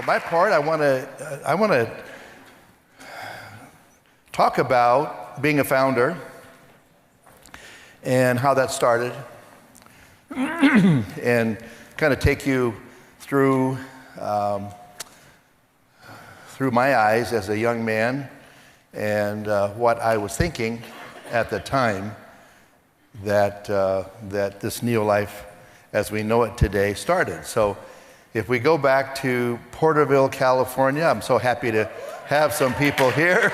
my part, I want to talk about being a founder and how that started, and kind of take you through my eyes as a young man and what I was thinking at the time that this neo-life as we know it today started. So if we go back to Porterville, California, I'm so happy to have some people here.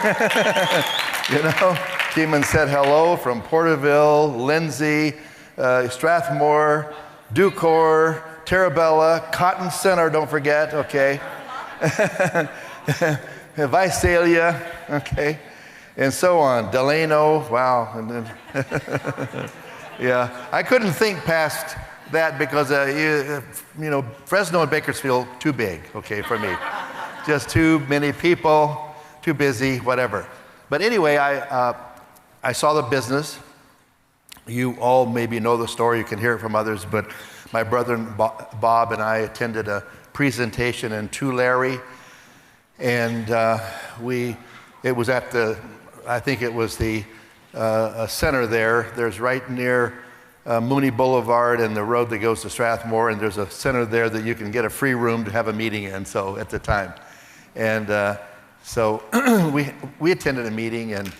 Keeman said hello from Porterville, Lindsay, Strathmore, Ducor, Terabella, Cotton Center, don't forget, okay. Visalia, okay, and so on. Delano, wow. And then yeah, I couldn't think past that because, Fresno and Bakersfield, too big, okay, for me. Just too many people, too busy, whatever. But anyway, I saw the business. You all maybe know the story, you can hear it from others, but my brother Bob and I attended a presentation in Tulare, and it was at I think it was the center there. There's right near Mooney Boulevard and the road that goes to Strathmore, and there's a center there that you can get a free room to have a meeting in, so at the time. And so we attended a meeting, and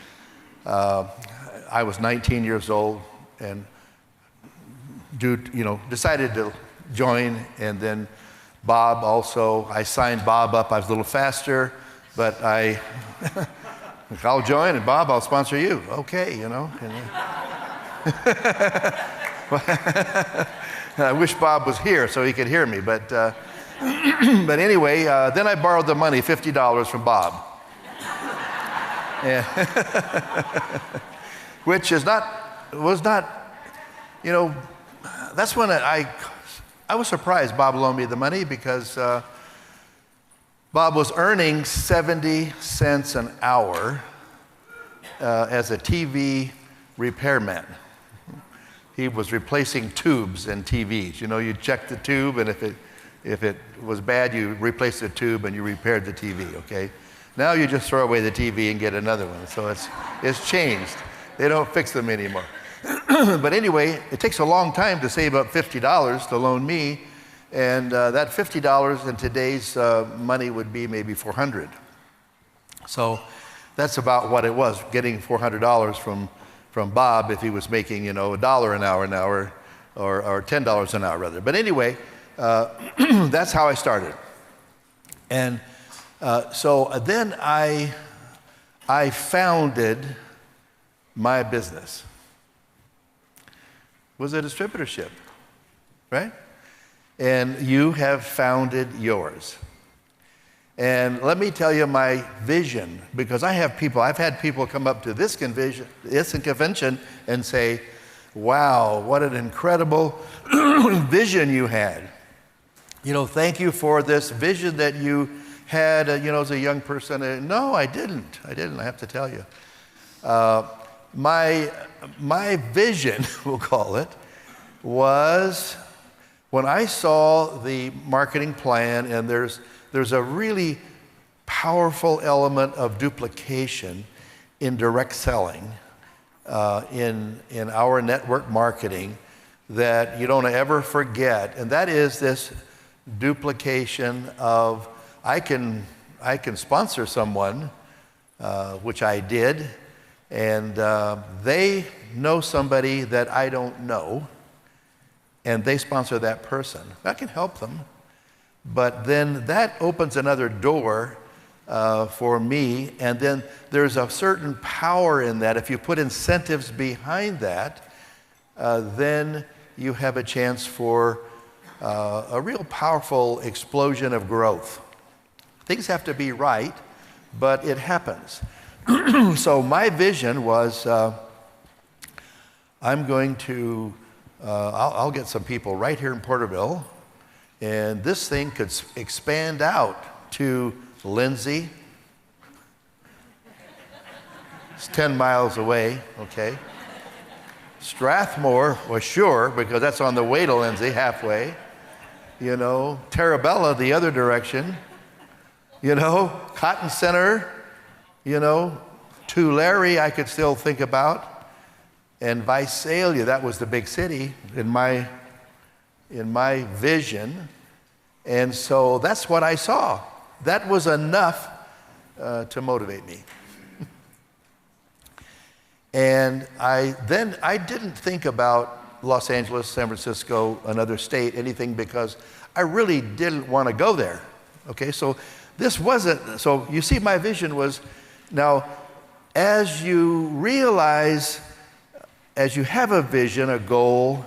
I was 19 years old, and decided to join, and then Bob also, I signed Bob up. I was a little faster, but I'll join, and Bob, I'll sponsor you. Okay, I wish Bob was here so he could hear me, but anyway, then I borrowed the money, $50 from Bob. Yeah. Which was not, that's when I was surprised Bob loaned me the money, because Bob was earning 70 cents an hour as a TV repairman. He was replacing tubes in TVs. You check the tube, and if it was bad, you replaced the tube and you repaired the TV, okay? Now you just throw away the TV and get another one. So it's changed. They don't fix them anymore. But anyway, it takes a long time to save up $50 to loan me, and that $50 in today's money would be maybe $400. So that's about what it was, getting $400 from Bob if he was making, $1 an hour or $10 an hour rather. But anyway, that's how I started. And so then I founded my business. It was a distributorship, right? And you have founded yours. And let me tell you my vision, because I've had people come up to this convention and say, wow, what an incredible vision you had. Thank you for this vision that you had, as a young person. No, I didn't, I have to tell you. My vision, we'll call it, was when I saw the marketing plan, and there's a really powerful element of duplication in direct selling, in our network marketing, that you don't ever forget, and that is this duplication of I can sponsor someone, which I did, and they know somebody that I don't know, and they sponsor that person. I can help them, but then that opens another door for me, and then there's a certain power in that. If you put incentives behind that, then you have a chance for a real powerful explosion of growth. Things have to be right, but it happens. So my vision was, I'm going to, I'll get some people right here in Porterville, and this thing could expand out to Lindsay. It's 10 miles away, okay? Strathmore, well, sure, because that's on the way to Lindsay, halfway. Terabella, the other direction. Cotton Center, Tulare I could still think about, and Visalia, that was the big city in my vision. And so that's what I saw. That was enough to motivate me. And I didn't think about Los Angeles, San Francisco, another state, anything, because I really didn't want to go there. Okay, so this wasn't, so you see my vision was, now as you realize, as you have a vision, a goal,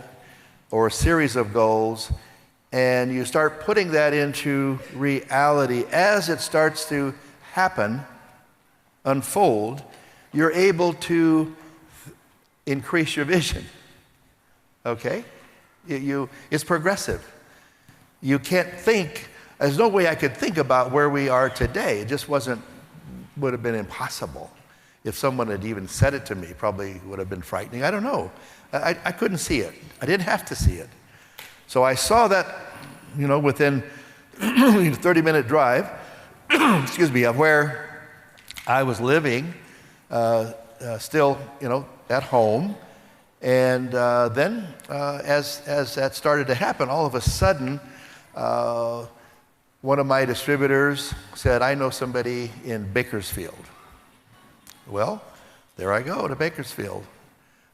or a series of goals, and you start putting that into reality, as it starts to happen, unfold, you're able to increase your vision. Okay? It's progressive. You can't think, there's no way I could think about where we are today. It just would have been impossible. If someone had even said it to me, probably would have been frightening. I don't know. I couldn't see it. I didn't have to see it. So I saw that, within a 30-minute drive, excuse me, of where I was living, still, at home. And then as that started to happen, all of a sudden, one of my distributors said, I know somebody in Bakersfield. Well, there I go to Bakersfield.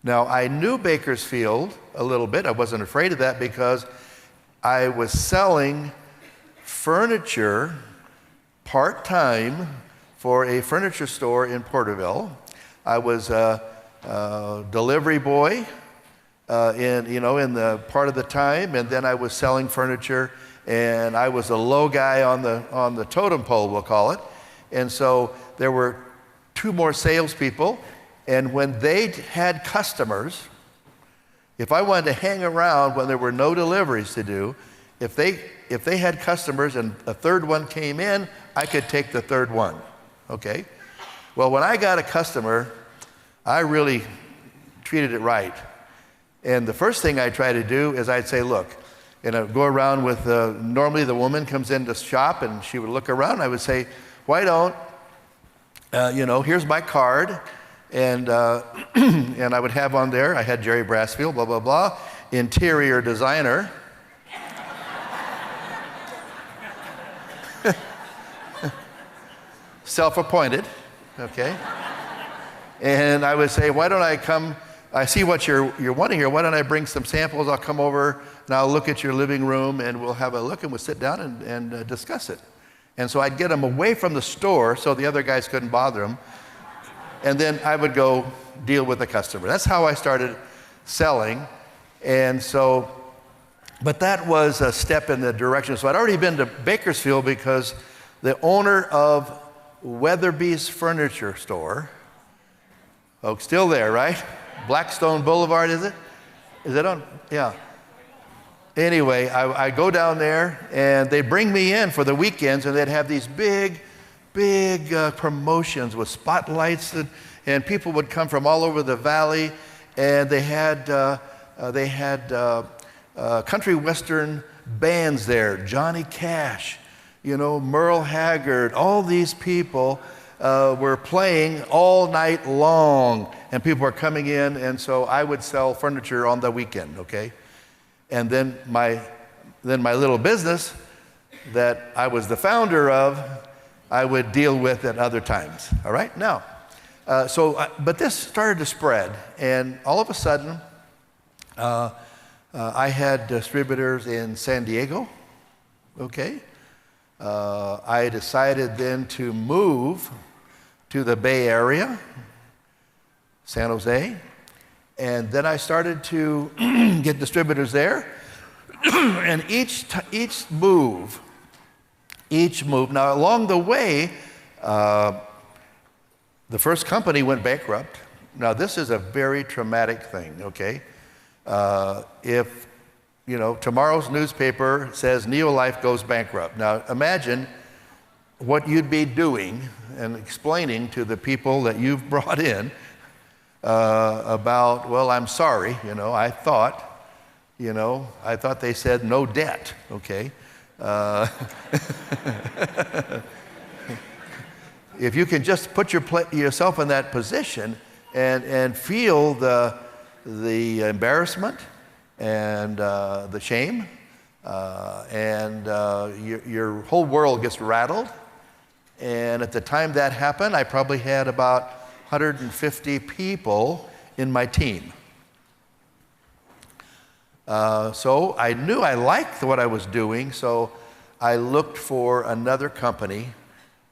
Now, I knew Bakersfield a little bit. I wasn't afraid of that because I was selling furniture part-time for a furniture store in Porterville. I was a delivery boy in the part of the time, and then I was selling furniture, and I was a low guy on the totem pole, we'll call it. And so there were two more salespeople, and when they had customers, if I wanted to hang around when there were no deliveries to do, if they had customers and a third one came in, I could take the third one, okay? Well, when I got a customer, I really treated it right. And the first thing I try to do is I'd say, look, and I'd go around with, normally the woman comes in to shop and she would look around, I would say, why don't, here's my card, and and I would have on there, I had Jerry Brassfield, blah, blah, blah, interior designer. Self-appointed, okay? And I would say, why don't I come, I see what you're wanting here, why don't I bring some samples, I'll come over and I'll look at your living room and we'll have a look and we'll sit down and discuss it. And so I'd get them away from the store so the other guys couldn't bother them. And then I would go deal with the customer. That's how I started selling. And so, but that was a step in the direction. So I'd already been to Bakersfield because the owner of Weatherby's Furniture Store, oh, still there, right? Blackstone Boulevard, is it? Is it on? Yeah. Anyway, I go down there and they bring me in for the weekends and they'd have these big promotions with spotlights and people would come from all over the valley, and they had country western bands there, Johnny Cash, Merle Haggard, all these people were playing all night long, and people were coming in, and so I would sell furniture on the weekend, okay? And then my little business that I was the founder of, I would deal with at other times, all right? Now, but this started to spread, and all of a sudden, I had distributors in San Diego, okay? I decided then to move to the Bay Area, San Jose, and then I started to get distributors there, and each move, now along the way, the first company went bankrupt. Now this is a very traumatic thing, okay? If, tomorrow's newspaper says Neolife goes bankrupt. Now imagine what you'd be doing and explaining to the people that you've brought in about, well, I'm sorry, I thought they said no debt, okay? if you can just put yourself in that position and feel the embarrassment and the shame, and your whole world gets rattled. And at the time that happened, I probably had about 150 people in my team. So I knew I liked what I was doing, so I looked for another company.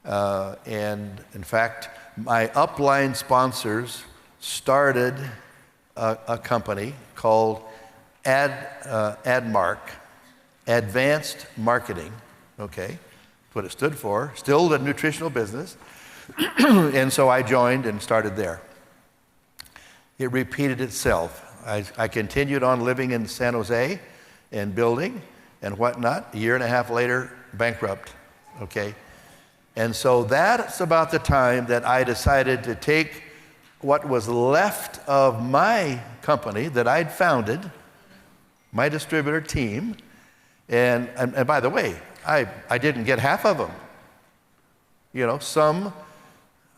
And in fact, my upline sponsors started a company called AdMark, Advanced Marketing, okay? What it stood for, still a nutritional business. And so I joined and started there. It repeated itself. I continued on living in San Jose and building and whatnot. A year and a half later, bankrupt, okay? And so that's about the time that I decided to take what was left of my company that I'd founded, my distributor team, and by the way, I didn't get half of them. You know, some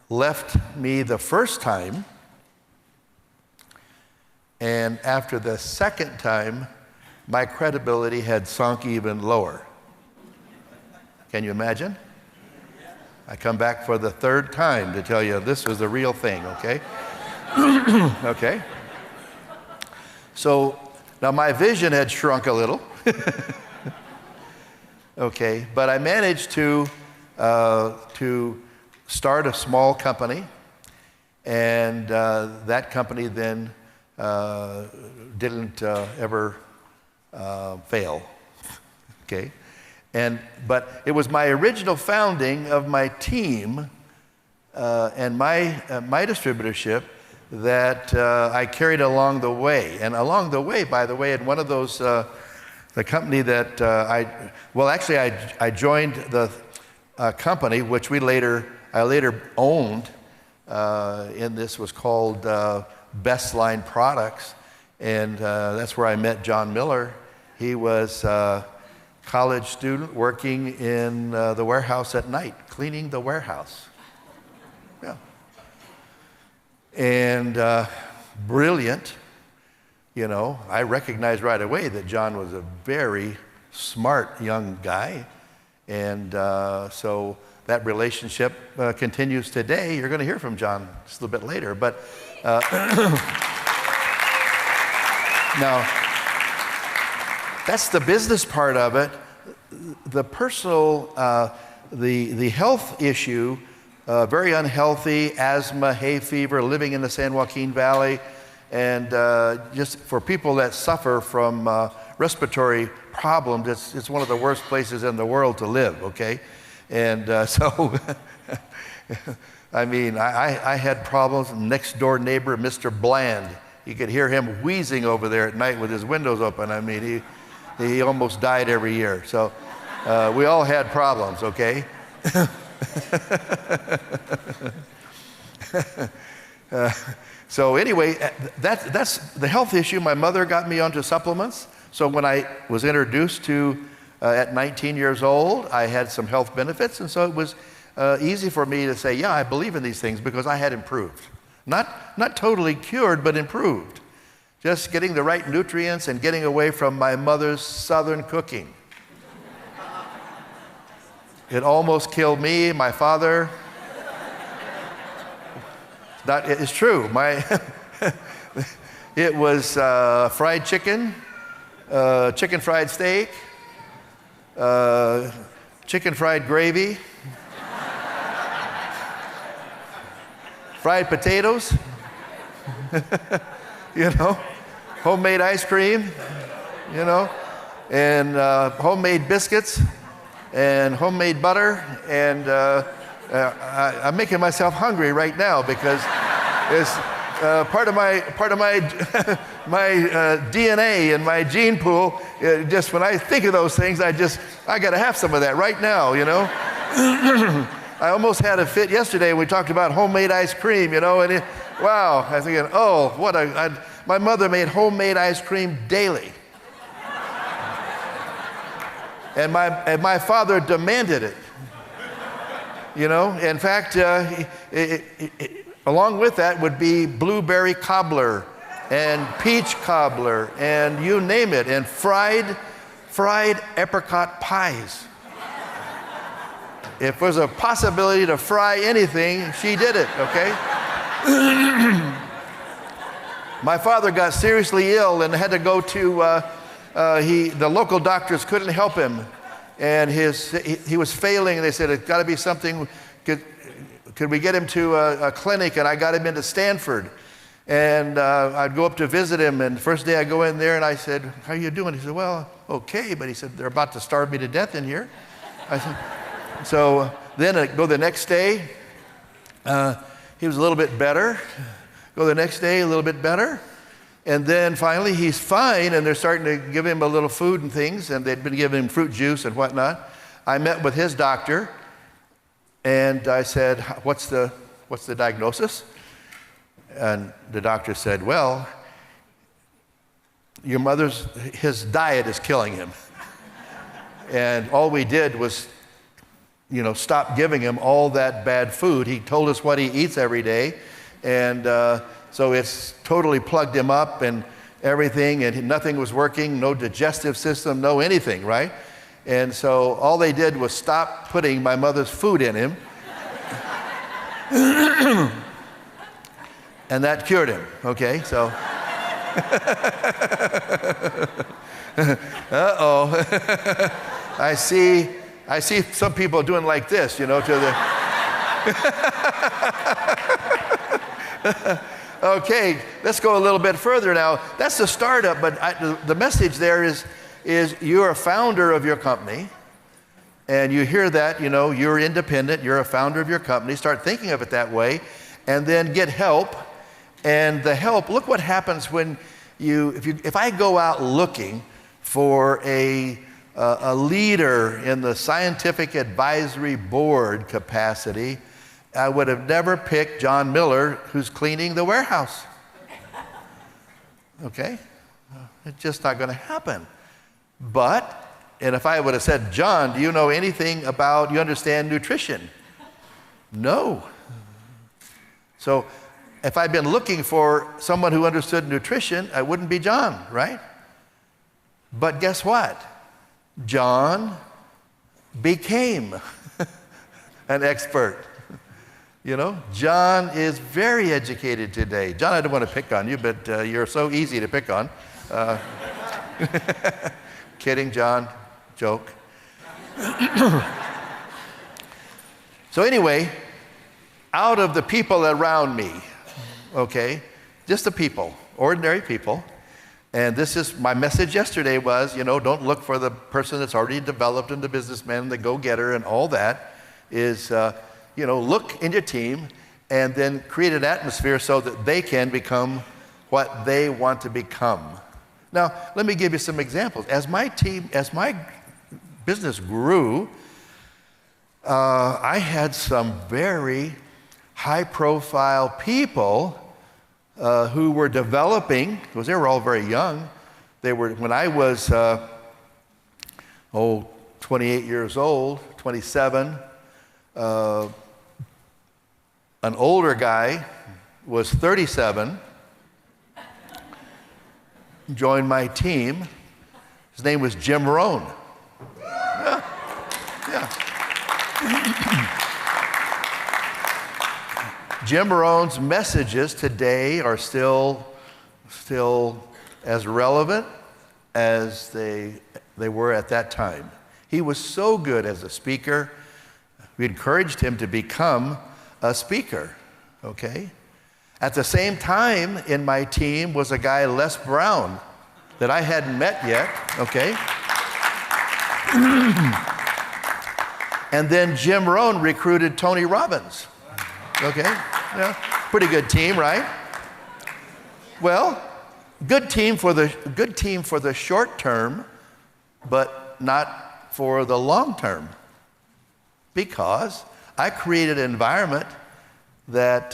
left me the first time, and after the second time, my credibility had sunk even lower. Can you imagine? I come back for the third time to tell you this was the real thing, okay? Okay? So now my vision had shrunk a little. Okay, but I managed to start a small company, and that company then didn't ever fail. Okay, but it was my original founding of my team and my distributorship that I carried along the way. And along the way, by the way, in one of those. The company that I joined the company, which I later owned, and this was called Bestline Products, and that's where I met John Miller. He was a college student working in the warehouse at night, cleaning the warehouse. Yeah. And brilliant. You know, I recognized right away that John was a very smart young guy. And so that relationship continues today. You're going to hear from John just a little bit later. But now, that's the business part of it. The personal, the health issue, very unhealthy, asthma, hay fever, living in the San Joaquin Valley. And just for people that suffer from respiratory problems, it's one of the worst places in the world to live, okay? And so, I mean, I had problems. Next door neighbor, Mr. Bland, you could hear him wheezing over there at night with his windows open. I mean, he almost died every year. So we all had problems, okay? So anyway, that's the health issue. My mother got me onto supplements. So when I was introduced to, at 19 years old, I had some health benefits. And so it was easy for me to say, yeah, I believe in these things because I had improved. Not totally cured, but improved. Just getting the right nutrients and getting away from my mother's Southern cooking. It almost killed me, my father. It's true. It was fried chicken, chicken fried steak, chicken fried gravy, fried potatoes, you know, homemade ice cream, you know, and homemade biscuits and homemade butter. And I'm making myself hungry right now because it's part of my my DNA and my gene pool. Just when I think of those things, I got to have some of that right now, you know. I almost had a fit yesterday when we talked about homemade ice cream, you know, and wow, I was thinking, oh, my mother made homemade ice cream daily. And my father demanded it. You know, in fact, along with that would be blueberry cobbler and peach cobbler and you name it, and fried apricot pies. If there's a possibility to fry anything, she did it, okay? My father got seriously ill and had to go to, the local doctors couldn't help him. And he was failing, and they said, it's got to be something, could we get him to a clinic? And I got him into Stanford. And I'd go up to visit him, and the first day I go in there, and I said, how are you doing? He said, well, okay, but he said, they're about to starve me to death in here. I said, so then I go the next day, he was a little bit better. Go the next day, a little bit better. And then finally he's fine, and they're starting to give him a little food and things, and they'd been giving him fruit juice and whatnot. I met with his doctor, and I said, what's the diagnosis? And the doctor said, well, his diet is killing him. And all we did was, stop giving him all that bad food. He told us what he eats every day, and so it's totally plugged him up and everything, and nothing was working, no digestive system, no anything, right? And so all they did was stop putting my mother's food in him. And that cured him, okay? So, uh-oh. I see some people doing like this, to the... Okay, let's go a little bit further now. That's the startup, but the message there is you're a founder of your company, and you hear that, you're independent, you're a founder of your company. Start thinking of it that way, and then get help. And the help, look what happens when if I go out looking for a leader in the scientific advisory board capacity, I would have never picked John Miller, who's cleaning the warehouse. Okay? It's just not going to happen. And if I would have said, John, do you know anything you understand nutrition? No. So if I'd been looking for someone who understood nutrition, I wouldn't be John, right? But guess what? John became an expert. John is very educated today. John, I don't want to pick on you, but you're so easy to pick on. Kidding, John. Joke. So anyway, out of the people around me, okay, just the people, ordinary people, and this is my message yesterday was, don't look for the person that's already developed and the businessman, the go-getter and all that, is, look in your team and then create an atmosphere so that they can become what they want to become. Now, let me give you some examples. As my business grew, I had some very high-profile people who were developing, because they were all very young. When I was, 28 years old, 27, an older guy was 37, joined my team. His name was Jim Rohn. Yeah. Jim Rohn's messages today are still as relevant as they were at that time. He was so good as a speaker. We encouraged him to become a speaker, okay? At the same time in my team was a guy, Les Brown, that I hadn't met yet, okay? And then Jim Rohn recruited Tony Robbins, okay? Yeah, pretty good team, right? Well, good team for the short term, but not for the long term, because I created an environment that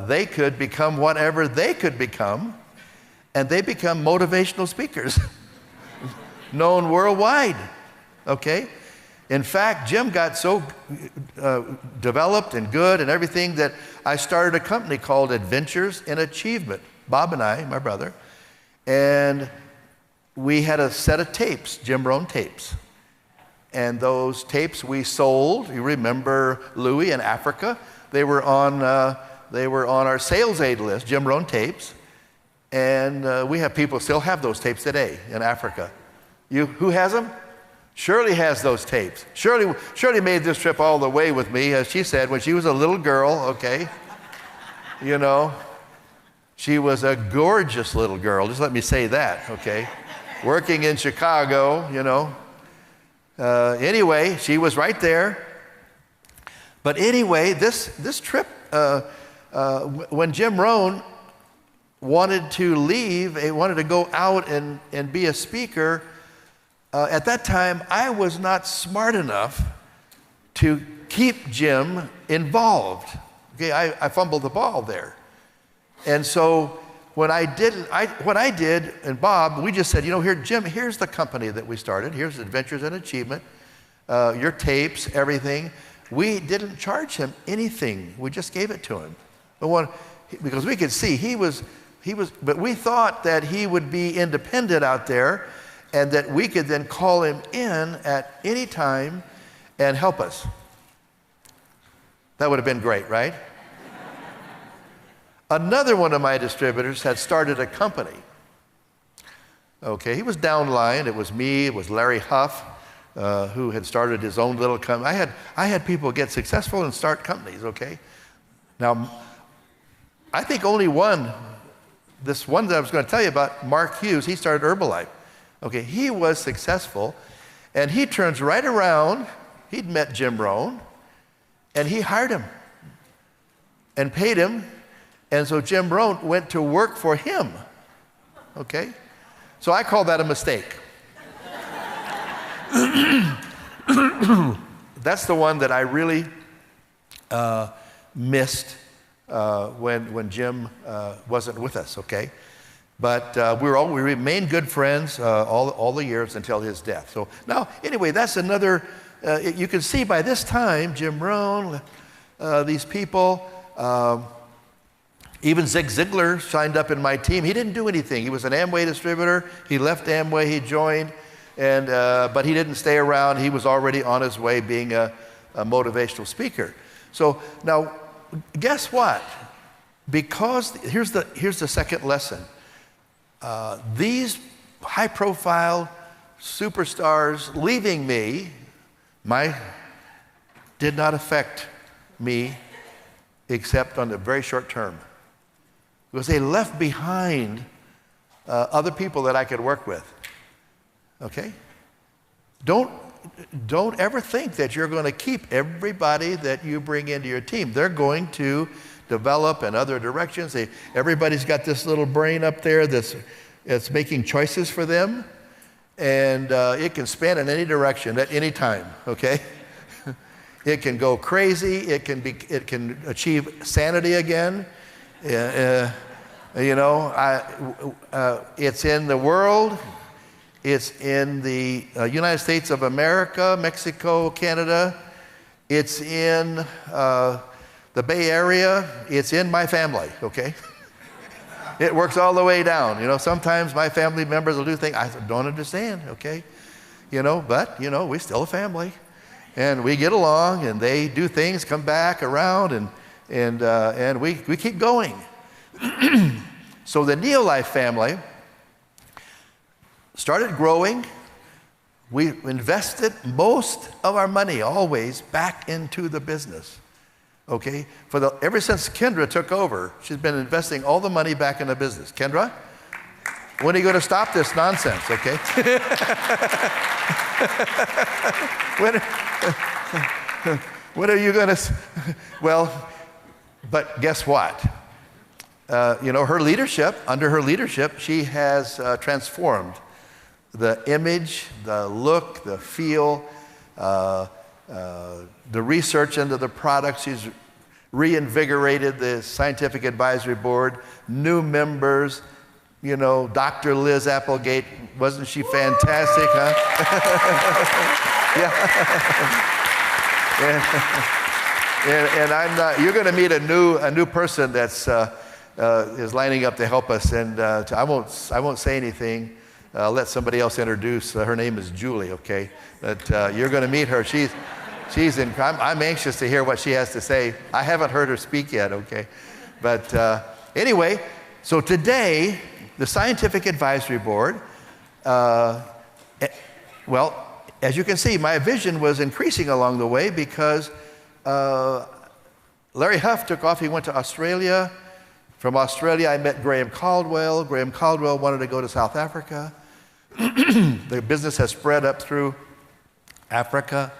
they could become whatever they could become, and they become motivational speakers, known worldwide, okay? In fact, Jim got so developed and good and everything that I started a company called Adventures in Achievement. Bob and I, my brother, and we had a set of tapes, Jim Rohn tapes. And those tapes we sold. You remember Louis in Africa? They were on our sales aid list, Jim Rohn tapes. And we have people still have those tapes today in Africa. Who has them? Shirley has those tapes. Shirley made this trip all the way with me, as she said, when she was a little girl, okay? You know, she was a gorgeous little girl, just let me say that, okay? Working in Chicago, you know. Anyway, she was right there. But anyway, this trip, when Jim Rohn wanted to leave, he wanted to go out and be a speaker, at that time, I was not smart enough to keep Jim involved. Okay, I fumbled the ball there. And so what I did, and Bob, we just said, you know, here, Jim, here's the company that we started. Here's Adventures in Achievement, your tapes, everything. We didn't charge him anything. We just gave it to him. Because we could see but we thought that he would be independent out there and that we could then call him in at any time and help us. That would have been great, right? Another one of my distributors had started a company. Okay, he was downline. It was me, it was Larry Huff, who had started his own little company. I had people get successful and start companies, okay? Now, I think only this one that I was going to tell you about, Mark Hughes, he started Herbalife. Okay, he was successful, and he turns right around. He'd met Jim Rohn, and he hired him and paid him. And so Jim Rohn went to work for him, okay? So I call that a mistake. That's the one that I really missed when Jim wasn't with us, okay? But we remained good friends all the years until his death. So now, anyway, that's another, you can see by this time, Jim Rohn, these people, even Zig Ziglar signed up in my team. He didn't do anything. He was an Amway distributor. He left Amway, he joined, but he didn't stay around. He was already on his way being a motivational speaker. So now, guess what? Because, here's the second lesson. These high-profile superstars leaving me, did not affect me except on the very short term. Because they left behind other people that I could work with. Okay? Don't ever think that you're going to keep everybody that you bring into your team. They're going to develop in other directions. Everybody's got this little brain up there that's making choices for them, and it can span in any direction at any time. Okay? It can go crazy. It can achieve sanity again. You know, it's in the world. It's in the United States of America, Mexico, Canada. It's in the Bay Area. It's in my family, okay? It works all the way down. You know, sometimes my family members will do things I don't understand, okay? You know, but, you know, we're still a family. And we get along, and they do things, come back around, and we keep going. So the Neolife family started growing. We invested most of our money always back into the business. Okay? Ever since Kendra took over, she's been investing all the money back in the business. Kendra, when are you going to stop this nonsense, okay? When are you going to, well, but guess what? You know, under her leadership, she has transformed the image, the look, the feel, the research into the products. She's reinvigorated the scientific advisory board, new members, you know, Dr. Liz Applegate. Wasn't she fantastic, huh? Yeah. And I'm not, you're going to meet a new person that's is lining up to help us. And I won't say anything. I'll let somebody else introduce. Her name is Julie, okay? But you're going to meet her. I'm anxious to hear what she has to say. I haven't heard her speak yet, okay? But anyway, so today, the Scientific Advisory Board, well, as you can see, my vision was increasing along the way because Larry Huff took off. He went to Australia. From Australia, I met Graham Caldwell. Graham Caldwell wanted to go to South Africa. The business has spread up through Africa.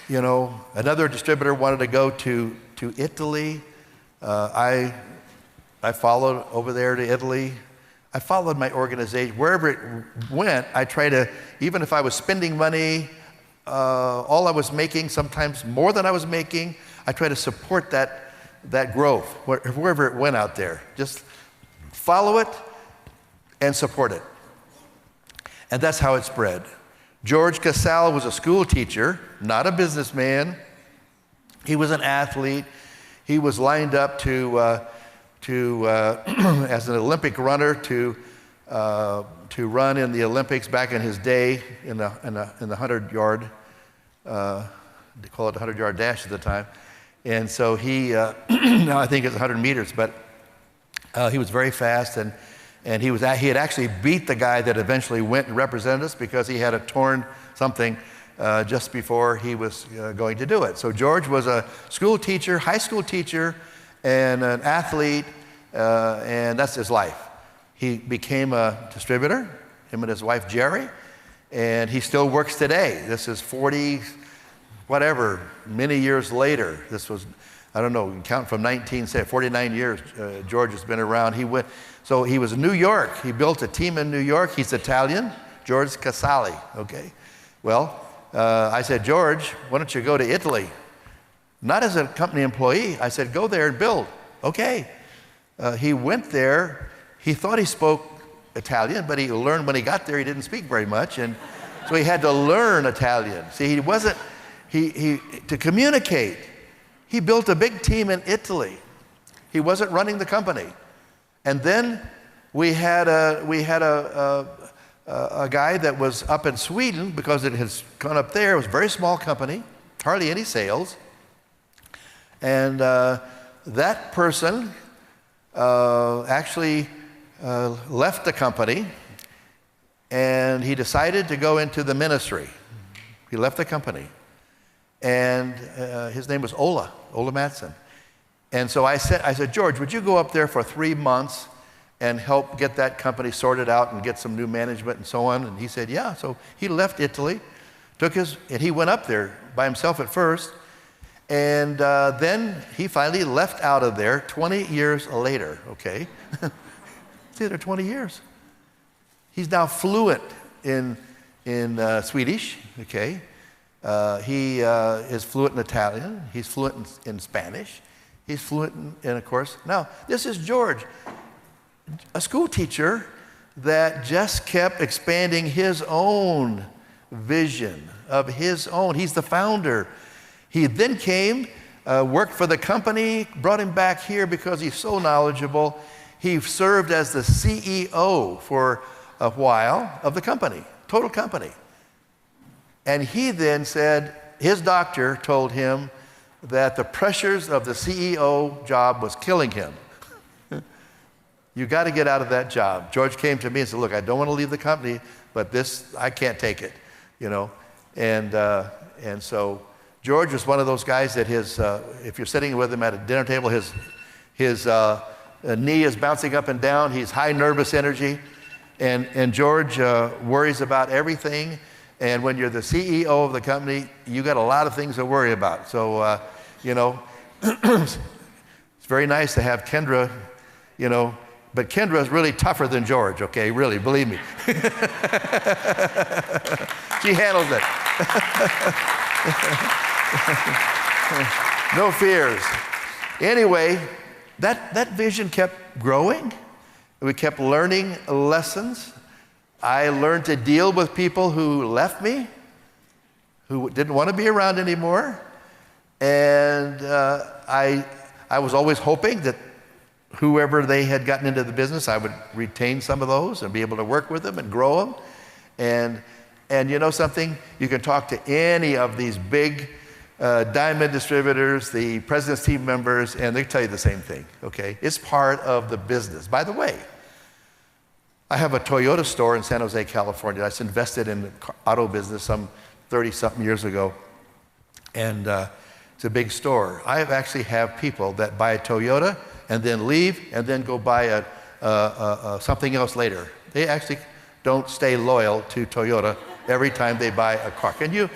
You know, another distributor wanted to go to Italy. I followed over there to Italy. I followed my organization. Wherever it went, I tried to, even if I was spending money, all I was making, sometimes more than I was making, I tried to support that growth, wherever it went out there. Just follow it and support it. And that's how it spread. George Casale was a school teacher, not a businessman. He was an athlete. He was lined up as an Olympic runner to run in the Olympics back in his day in the 100-yard. They call it the 100-yard dash at the time. And so he, now I think it's 100 meters, but he was very fast, and he had actually beat the guy that eventually went and represented us because he had a torn something just before he was going to do it. So George was a school teacher, high school teacher, and an athlete, and that's his life. He became a distributor, him and his wife Jerry, and he still works today. This is 40, whatever, many years later. This was, I don't know, count from 49 years George has been around. So he was in New York. He built a team in New York. He's Italian, George Casale, okay? Well, I said, George, why don't you go to Italy? Not as a company employee. I said, go there and build. Okay. He went there. He thought he spoke Italian, but he learned when he got there he didn't speak very much, and so he had to learn Italian. See, he wasn't, to communicate, he built a big team in Italy. He wasn't running the company. And then we had a guy that was up in Sweden because it has gone up there. It was a very small company, hardly any sales. And that person actually left the company, and he decided to go into the ministry. He left the company. And his name was Ola Mattsson. And so I said, George, would you go up there for 3 months and help get that company sorted out and get some new management and so on? And he said, yeah. So he left Italy, and he went up there by himself at first. And then he finally left out of there 20 years later, okay? See, they're 20 years. He's now fluent in Swedish, okay? He is fluent in Italian. He's fluent in Spanish. He's fluent in, of course, now, this is George, a school teacher that just kept expanding his own vision of his own. He's the founder. He then came, worked for the company, brought him back here because he's so knowledgeable. He served as the CEO for a while of the company, total company. And he then said, his doctor told him that the pressures of the CEO job was killing him. You got to get out of that job. George came to me and said, look, I don't want to leave the company, but this, I can't take it, you know. And so George was one of those guys that if you're sitting with him at a dinner table, his knee is bouncing up and down. He's high nervous energy. And George worries about everything. And when you're the CEO of the company, you got a lot of things to worry about. So, you know, it's very nice to have Kendra, you know, but Kendra is really tougher than George, okay? Really, believe me. She handles it. No fears. Anyway, that vision kept growing, We kept learning lessons. I learned to deal with people who left me, who didn't want to be around anymore. And I was always hoping that whoever they had gotten into the business, I would retain some of those and be able to work with them and grow them. And you know something? You can talk to any of these big diamond distributors, the president's team members, and they tell you the same thing, okay? It's part of the business. By the way, I have a Toyota store in San Jose, California. I invested in the auto business some 30-something years ago, and it's a big store. I actually have people that buy a Toyota and then leave and then go buy something else later. They actually don't stay loyal to Toyota every time they buy a car. Can you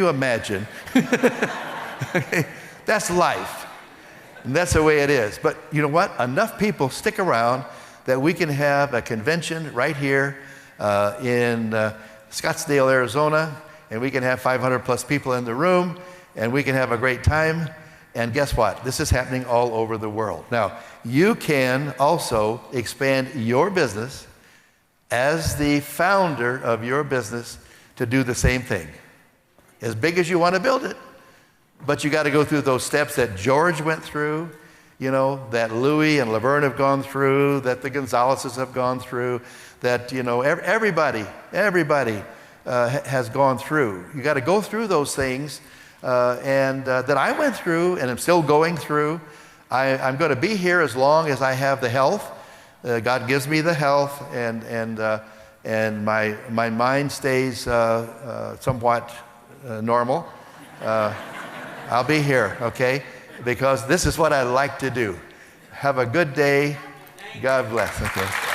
imagine? Okay. That's life. And that's the way it is. But you know what? Enough people stick around that we can have a convention right here in Scottsdale, Arizona, and we can have 500 plus people in the room, and we can have a great time. And guess what? This is happening all over the world. Now, you can also expand your business as the founder of your business to do the same thing. As big as you want to build it, but you got to go through those steps that George went through, you know, that Louis and Laverne have gone through, that the Gonzaleses have gone through, that, you know, everybody has gone through. You got to go through those things, and that I went through and I'm still going through. I'm going to be here as long as I have the health. God gives me the health, and my mind stays somewhat normal. I'll be here, okay? Because this is what I like to do. Have a good day. God bless. Okay.